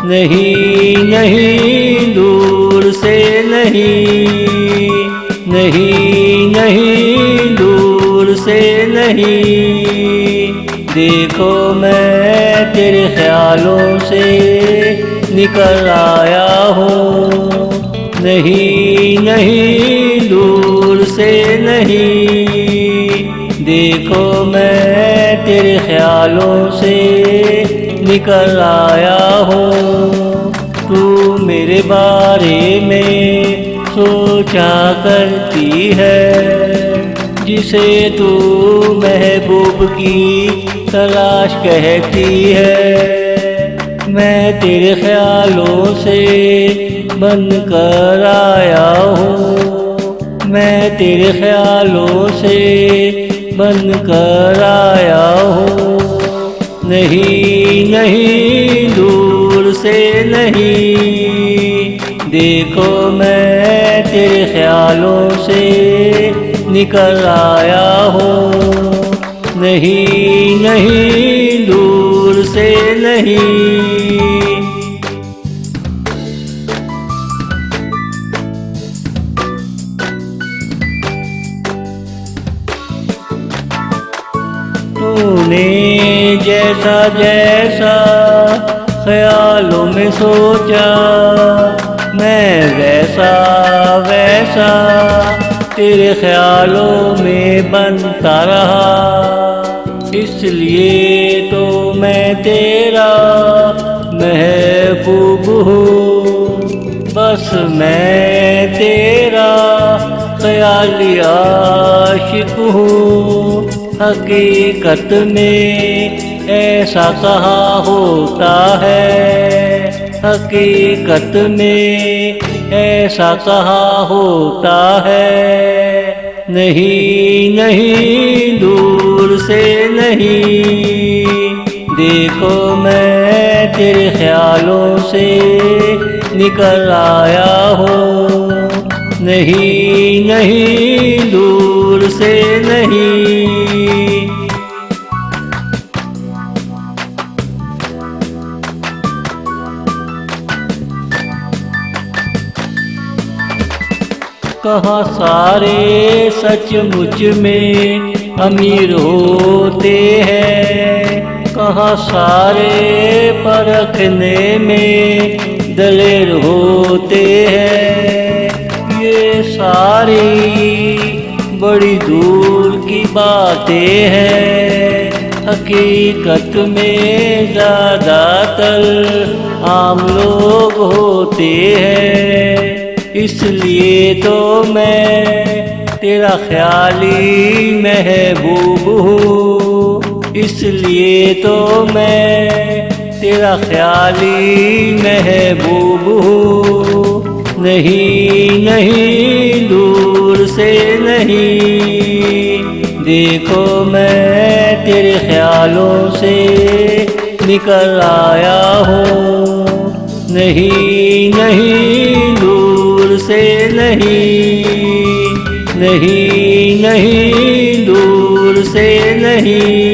नहीं नहीं दूर से नहीं, नहीं नहीं दूर से नहीं। देखो मैं तेरे ख्यालों से निकल आया हूँ। नहीं नहीं दूर से नहीं, देखो मैं तेरे ख्यालों से निकल आया हूँ। तू मेरे बारे में सोचा करती है, जिसे तू महबूब की तलाश कहती है। मैं तेरे ख्यालों से बन कर आया हूँ, मैं तेरे ख्यालों से बन कर आया हूँ। नहीं नहीं दूर से नहीं, देखो मैं तेरे ख्यालों से निकल आया हूँ। नहीं नहीं दूर से नहीं। तूने जैसा जैसा ख्यालों में सोचा, मैं वैसा वैसा तेरे ख्यालों में बनता रहा। इसलिए तो मैं तेरा महबूब हूँ, बस मैं तेरा ख्याली आशिक हूँ। हकीकत में ऐसा कहाँ होता है, हकीकत में ऐसा कहाँ होता है। नहीं नहीं दूर से नहीं, देखो मैं तेरे ख्यालों से निकल आया हूँ। नहीं नहीं दूर से नहीं। कहाँ सारे सचमुच में अमीर होते हैं, कहाँ सारे परखने में दलेर होते हैं। ये सारी बड़ी दूर की बातें हैं, हकीकत में ज़्यादातर आम लोग होते हैं। इसलिए तो मैं तेरा ख्याली महबूब हूँ, इसलिए तो मैं तेरा ख्याली महबूब हूँ। नहीं नहीं दूर से नहीं, देखो मैं तेरे ख्यालों से निकल आया हूँ। नहीं नहीं दूर से नहीं, नहीं नहीं दूर से नहीं।